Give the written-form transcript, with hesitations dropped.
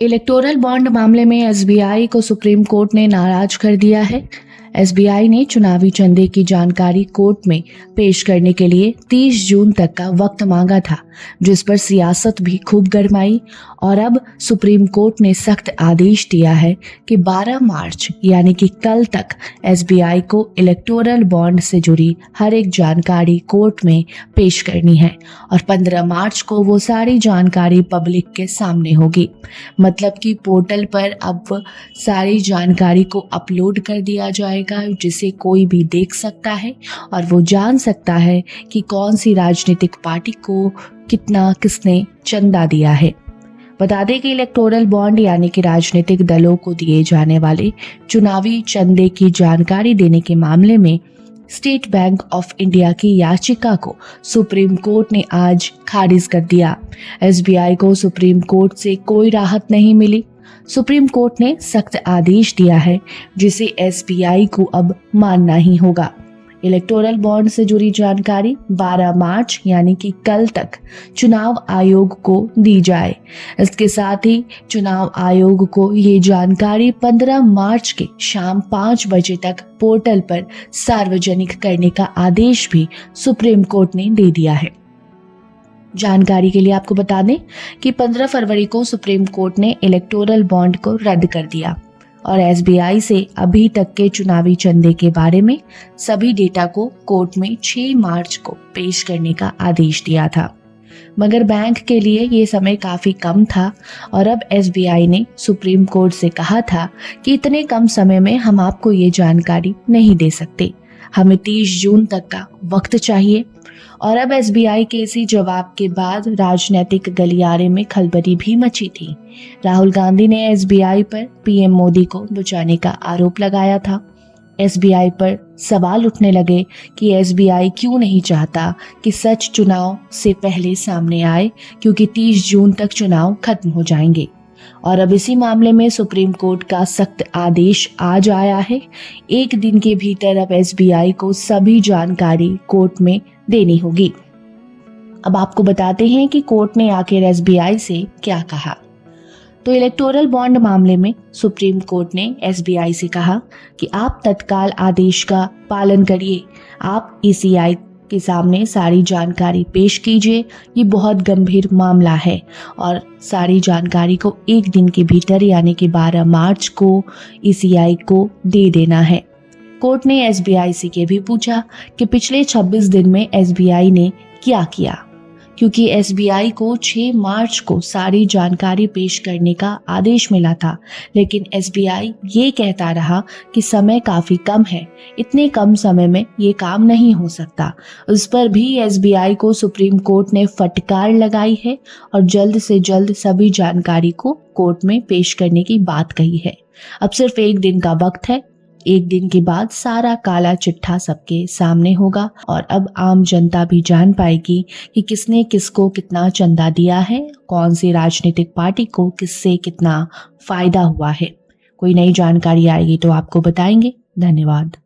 Electoral bond मामले में SBI को सुप्रीम कोर्ट ने नाराज कर दिया है। एसबीआई ने चुनावी चंदे की जानकारी कोर्ट में पेश करने के लिए 30 जून तक का वक्त मांगा था, जिस पर सियासत भी खूब गरमाई और अब सुप्रीम कोर्ट ने सख्त आदेश दिया है कि 12 मार्च यानी कि कल तक एसबीआई को इलेक्टोरल बॉन्ड से जुड़ी हर एक जानकारी कोर्ट में पेश करनी है और 15 मार्च को वो सारी जानकारी पब्लिक के सामने होगी। मतलब कि पोर्टल पर अब सारी जानकारी को अपलोड कर दिया जाएगा, जिसे कोई भी देख सकता है और वो जान सकता है कि कौन सी राजनीतिक पार्टी को कितना किसने चंदा दिया है। बता दें कि इलेक्टोरल बॉन्ड यानी कि राजनीतिक दलों को दिए जाने वाले चुनावी चंदे की जानकारी देने के मामले में स्टेट बैंक ऑफ इंडिया की याचिका को सुप्रीम कोर्ट ने आज खारिज कर दिया। एसबीआई को सुप्रीम कोर्ट से कोई राहत नहीं मिली। सुप्रीम कोर्ट ने सख्त आदेश दिया है, जिसे एसबीआई को अब मानना ही होगा। इलेक्टोरल बॉन्ड से जुड़ी जानकारी 12 मार्च यानी कि कल तक चुनाव आयोग को दी जाए। इसके साथ ही चुनाव आयोग को ये जानकारी 15 मार्च के शाम 5 बजे तक पोर्टल पर सार्वजनिक करने का आदेश भी सुप्रीम कोर्ट ने दे दिया है। जानकारी के लिए आपको बता दें कि 15 फरवरी को सुप्रीम कोर्ट ने इलेक्टोरल बॉन्ड को रद्द कर दिया और एसबीआई से अभी तक के चुनावी चंदे के बारे में सभी डेटा को कोर्ट में 6 मार्च को पेश करने का आदेश दिया था। मगर बैंक के लिए ये समय काफी कम था और अब एसबीआई ने सुप्रीम कोर्ट से कहा था कि इतने कम समय में हम आपको ये जानकारी नहीं दे सकते, हमें 30 जून तक का वक्त चाहिए। और अब एसबीआई के इसी जवाब के बाद राजनीतिक गलियारे में खलबली भी मची थी। राहुल गांधी ने एसबीआई पर पीएम मोदी को बचाने का आरोप लगाया था। एसबीआई पर सवाल उठने लगे कि एसबीआई क्यों नहीं चाहता कि सच चुनाव से पहले सामने आए, क्योंकि 30 जून तक चुनाव खत्म हो जाएंगे। और अब इसी मामले में सुप्रीम कोर्ट का सख्त आदेश आज आया है। एक दिन के भीतर अब एसबीआई को सभी जानकारी कोर्ट में देनी होगी। अब आपको बताते हैं कि कोर्ट ने आखिर एसबीआई से क्या कहा। तो इलेक्टोरल बॉन्ड मामले में सुप्रीम कोर्ट ने एसबीआई से कहा कि आप तत्काल आदेश का पालन करिए, आप ईसीआई के सामने सारी जानकारी पेश कीजिए। ये बहुत गंभीर मामला है और सारी जानकारी को एक दिन के भीतर यानी कि 12 मार्च को ईसीआई को दे देना है। कोर्ट ने एसबीआई से ये भी पूछा कि पिछले 26 दिन में एसबीआई ने क्या किया, क्योंकि एसबीआई को 6 मार्च को सारी जानकारी पेश करने का आदेश मिला था, लेकिन एसबीआई ये कहता रहा कि समय काफी कम है, इतने कम समय में ये काम नहीं हो सकता। उस पर भी एसबीआई को सुप्रीम कोर्ट ने फटकार लगाई है और जल्द से जल्द सभी जानकारी को कोर्ट में पेश करने की बात कही है। अब सिर्फ एक दिन का वक्त है, एक दिन के बाद सारा काला चिट्ठा सबके सामने होगा और अब आम जनता भी जान पाएगी कि किसने किसको कितना चंदा दिया है, कौन सी राजनीतिक पार्टी को किससे कितना फायदा हुआ है। कोई नई जानकारी आएगी तो आपको बताएंगे। धन्यवाद।